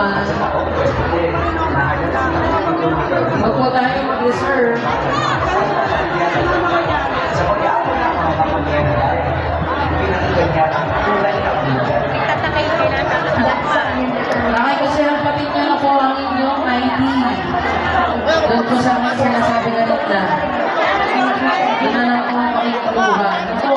naman. Huwag po tayo mag-reserve. Nakikasirapatin niyo na po ang inyong ID. Doon po sa mga sinasabi kanina. Doon na lang po makikuha. Ito.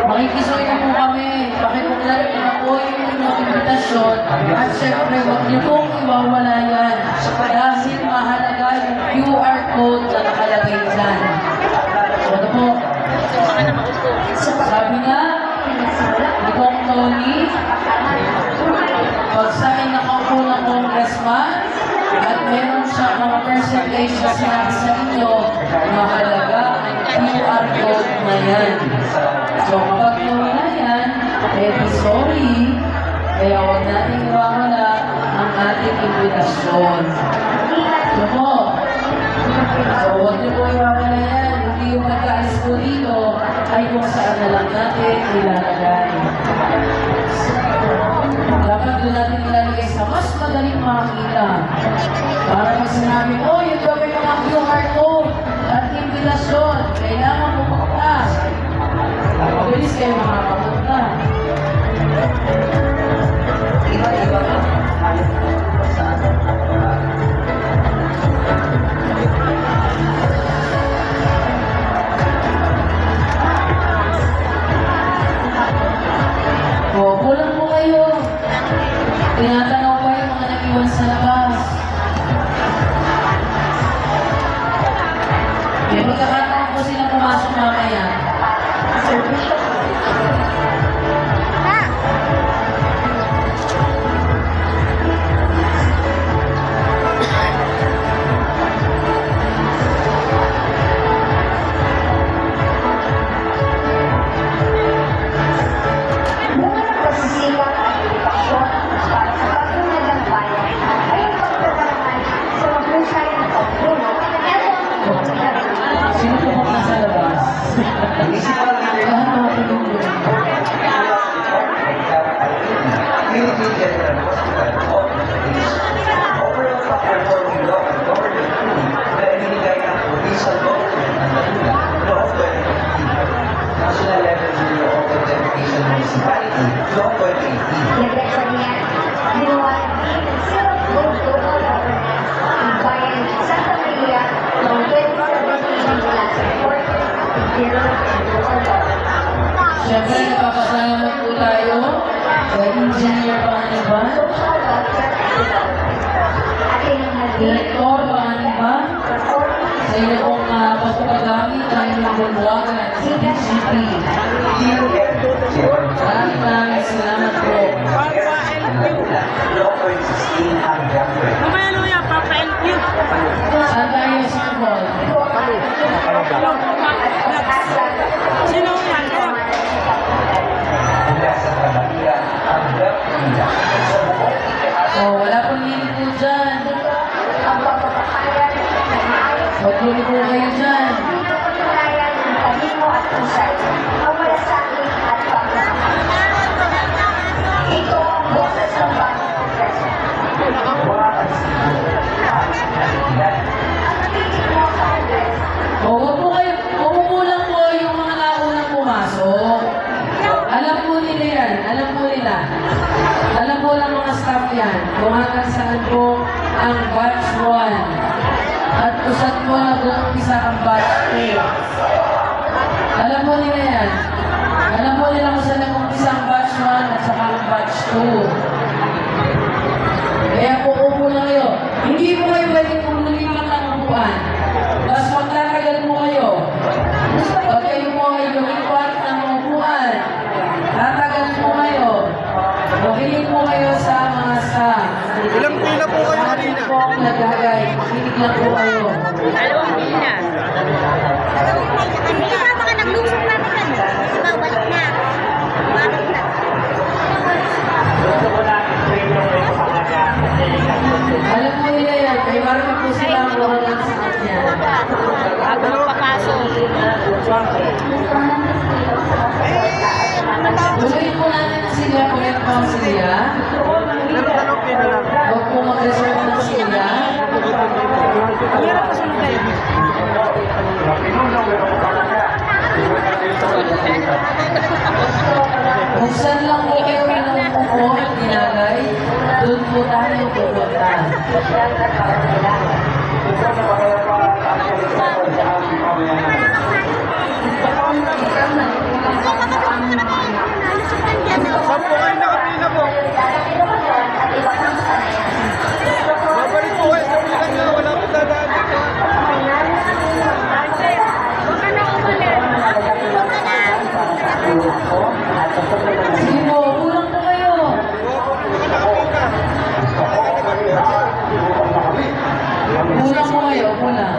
Makikisuy na po kami. Pakipaglalap na po yung inyong invitasyon. At syempre, huwag niyo pong iwawala yan. Dahil mahalaga yung QR code na nakalagay dyan. Ano po? Sabi nga, ni Kong Tony, pag-sign ako po ng congressman, at meron siya mga percentage na sinabi sa inyo, mahalaga ang QR code na yan. So kapag wala yan, sorry, kaya huwag natin iwawala ang ating invitasyon. So po, so huwag niyo po iwawala yan, hindi yung magkaalis po dito, ay kung saan na lang natin ilalagay. Dapat doon natin ilalagay sa mas madaling makakita. Para pag sinabi, oh, yung gawin mga QR code at invitasyon, kailangan pupunta. Mabilis kayo makakapunta. Iba-iba ka. Kulang po kayo. Tinatanaw pa yung mga nag-iwan sa labas. May pagkakataon po silang pumasok mamaya. Sino po kung nasa labas? National Level Bureau of Identification Municipality, Law 2018. Nagrecord niya, ginawa ng Zero Global Governance ng Bayan ng Santa Maria noong 2017 mula sa report ng Bureau of Local Governance. Siyempre, napapasalamat po tayo sa Engineer Panganiban, Social Welfare at ilang Director Panganiban, sa inyo pong pagpapagamit ng inyong bulwagan sa DCP. Maraming salamat po. Law 2016 ang Jeffrey. Mamaya luya, Papa-LQ. Saan tayo sa mall? Sino yan? Mula sa Manila, ang Jeffrey. Sa buong Oh, wala pong linig po dyan. ang pagpapakayan ng maayos Magpuli po kayo dyan. pinapatunayan ng talino at pusay, pamalasakit at pagmamahal. Ito ang boses ng bagong kongreso. Ang titik mo sa kongreso. Oh, huwag po kayo, kumukulang po yung mga naunang pumasok. Alam po nila yan, alam po nila. Alam po ng mga staff yan, kung hanggang saan po ang batch 1. At usad po nag-uumpisa ang batch 2. Alam po nila yan. Alam po nila kung saan nag-uumpisa ang batch 1 at saka ang batch 2. Kaya po upo lang kayo. Hindi po kayo pwedeng kumulipat ng upuan. Mas magtatagal po kayo. Pag kayo po ay lumipat ng upuan, tatagal po kayo. Makinig po kayo sa mga staff. Ilang pila po kayo kanina? Po ang nagagay. Makinig lang po kayo. Dalawang pila. Hindi ka mga naglusok natin yan. Ikaw, balik na. Bakit na? ang silya. Pero dalawang pila lang. Huwag po mag-reserve ng silya. Meron pa sunod tayo. Kung saan lang po kayo pinumupo at ginagay, doon po tayo pupunta. Saan po kayo nakapila po? Babalik po kayo sa pila nyo. Wala po dadaan dito. Sige po, kulang po kayo. Kulang po kayo, kulang.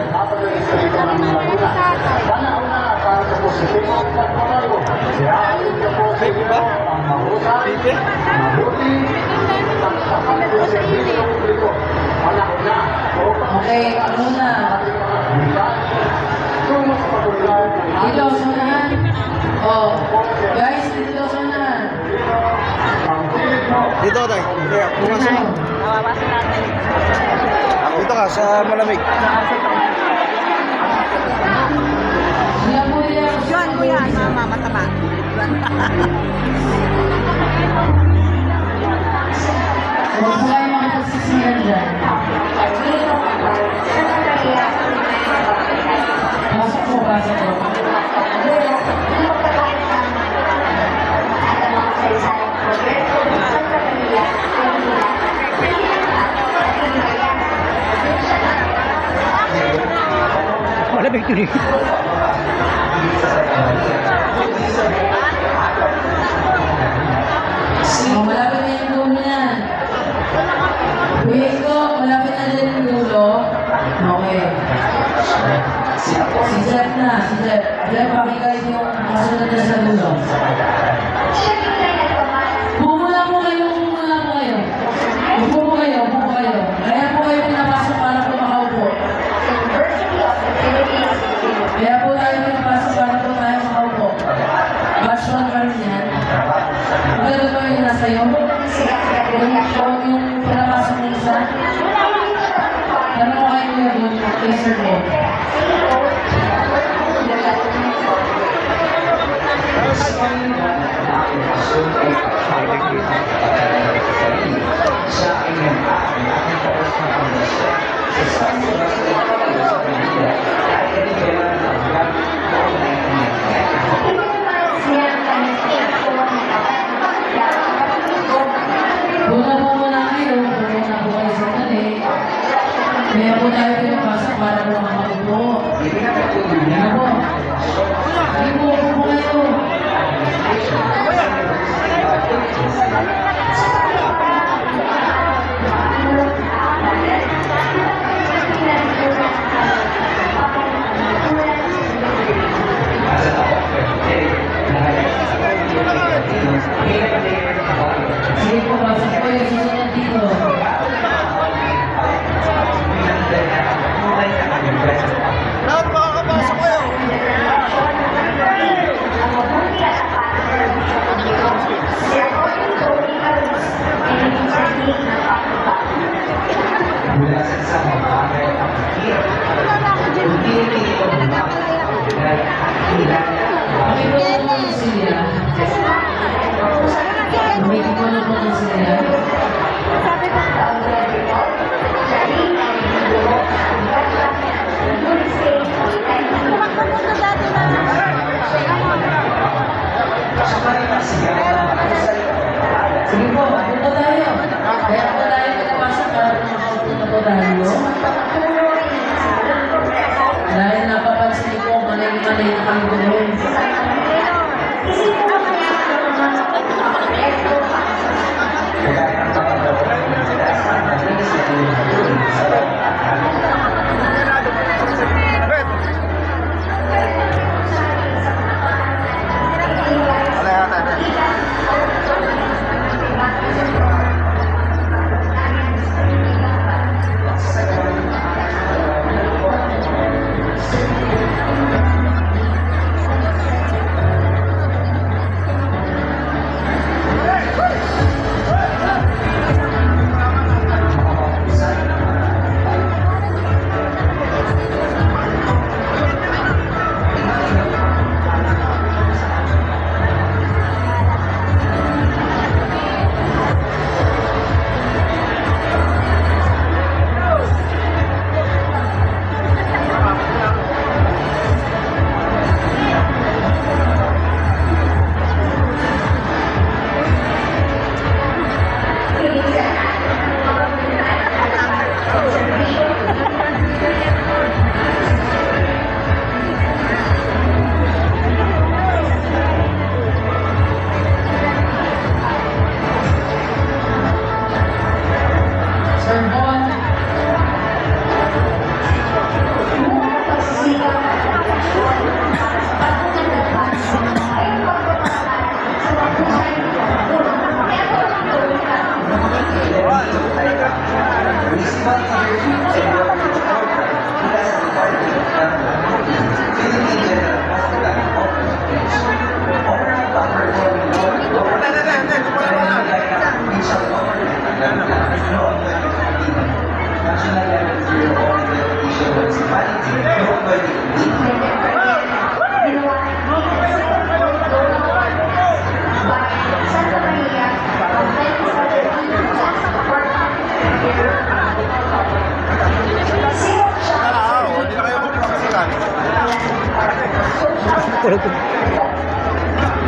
Baby ba? Baby? Okay, muna. Dito, sunahan. Oh, guys, dito, sunahan. Dito tayo. Kaya, pumasok. Dito ka, sa malamig. Sila po nila. Yun, kuya. Mama, mataba. Huwag po kayo makapagsisihan dyan. Pasok po, pasok po. Malamig tuloy. Oh, malapit na yung dulo niyan. Kuya ko, malapit na dyan yung dulo. Okay. Si Jeff na, si Jeff. Jeff, pakiguide yung kasunod na sa dulo. Bumula po kayo, bumula po kayo. Upo po kayo, upo po kayo. Kaya po kayo pinapasok para po makaupo. Kaya po tayo pinapasok para po tayo makaupo. Batch 1 pa rin yan. Maganda ba yung nasa iyo? Yung pinapasok ng isa? Tanong ko kayo yung taser mo. Siya ay nag-aari at nagtapos na pundasyon. Sa isang oras na ito ay sa pamilya at kanigyan ng gamit noong 1999. Buna po muna kayo, buna po kayo sa tali. Kaya po tayo pinapasok para po makaupo. Kaya po. Sige po, upo po kayo. Sige po, pasok po yung susunod dito. Lahat makakapasok kayo. Mula sa isang bagay ang hirap. Hindi ito dahil hirap. Okay po po yung silya. Okay po na po yung silya. Sige po, punta tayo. Kaya po tayo pinapasok para po makaupo na po tayo. Dahil napapansin ko, manay-manay na kami doon.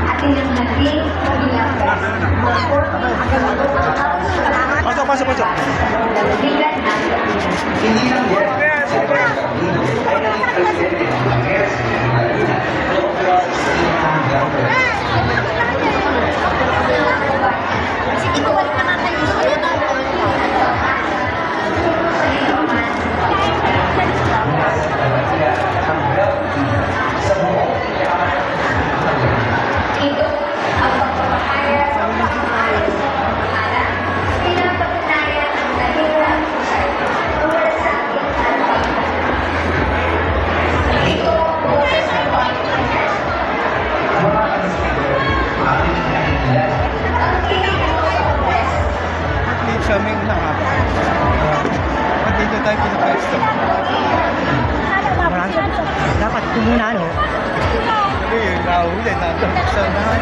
At ilang naging kabilang Pasok, pasok, pasok. Nalaligan ng Hindi lang yan. Ay naging presidente ng Congress ng Marina, Dr. Stephen Gambler. Nasa Manila ang healthy sa buong ito ang pagpapahayag sa pagmamahalas ng pamamahala. Pinapatunayan ang nahirap tungo sa ating alpagdala. Ito ang boses ng Panginoon. mga kanisiguro, aming kailan. Ang tingin mo sa Kongreso. Hindi siya may una nga. Ba't dito tayo pinapwesto? Dapat ito muna, ano? Sabi yung nahuli, nandun sa unahan.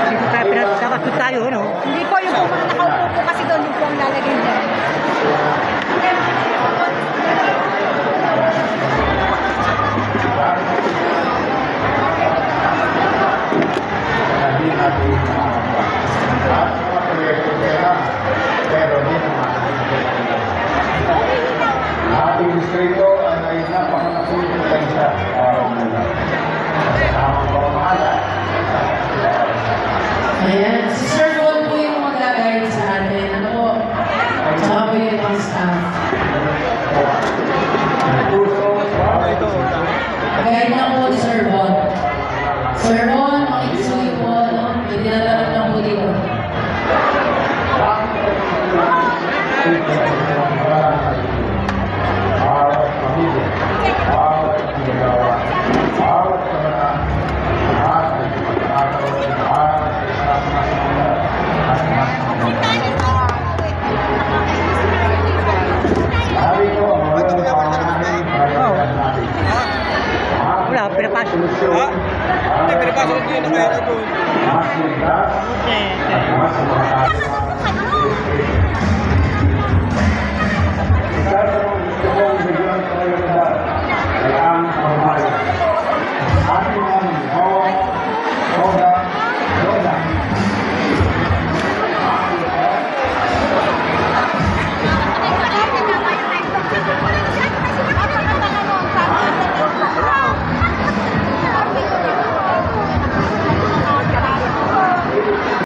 Dito tayo, dapat doon tayo, ano? Hindi po, yung po mga nakaupo po kasi doon, yung po ang lalagay dyan. Hindi natin lahat ng mga proyekto pera, pero hindi naman ang ating distrito ay napakalaking potensya sa amang pamamahala. Ayan, si Sir Ron po yung mag-guide sa atin. Ano po? Tsaka po yung mga staff. Ito, Guide na po ni Sir Ron. Sir Ron, makikisuyo po, ano? Hindi natanong lang po dito. Bawat pamilya, bawat ginagawa, bawat kabanaan, lahat ay pagkakataon, lahat ay masasaya at narito ang mga pangalan para natin. Wala, pinapasok. ha? Hindi, pinapasok ko yun na kaya na doon. Mas ligtas at mas mga